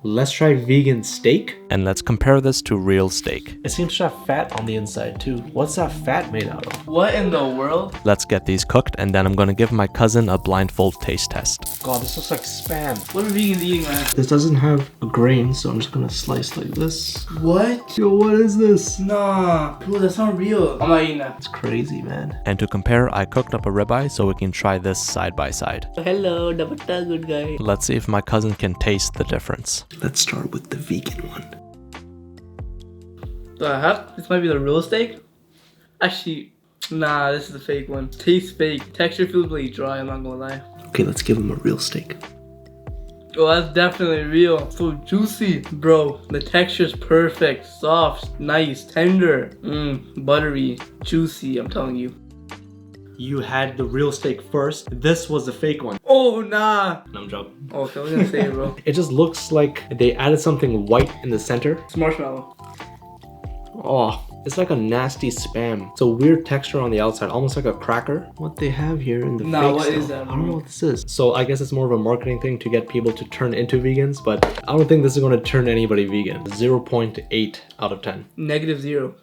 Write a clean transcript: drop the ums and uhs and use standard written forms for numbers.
Let's try vegan steak. And let's compare this to real steak. It seems to have fat on the inside too. What's that fat made out of? What in the world? Let's get these cooked and then I'm gonna give my cousin a blindfold taste test. God, this looks like Spam. What are vegans eating, man? This doesn't have a grain, so I'm just gonna slice like this. What? Yo, what is this? Nah, bro, that's not real. I'm not eating that. It's crazy, man. And to compare, I cooked up a ribeye so we can try this side by side. Hello, good guy. Let's see if my cousin can taste the difference. Let's start with the vegan one. The heck? This might be the real steak? Actually, nah, this is the fake one. Tastes fake. Texture feels really dry, I'm not gonna lie. Okay, let's give him a real steak. Oh, that's definitely real. So juicy. Bro, the texture's perfect. Soft, nice, tender. Buttery, juicy, I'm telling you. You had the real steak first. This was the fake one. Oh, nah. No, I'm joking. Okay, I was gonna say it, bro. It just looks like they added something white in the center. It's marshmallow. Oh, it's like a nasty Spam. It's a weird texture on the outside, almost like a cracker. What they have here in the Nah, fake what stuff, is that, I don't know bro? what this is. So I guess it's more of a marketing thing to get people to turn into vegans, but I don't think this is going to turn anybody vegan. 0.8 out of 10. -0.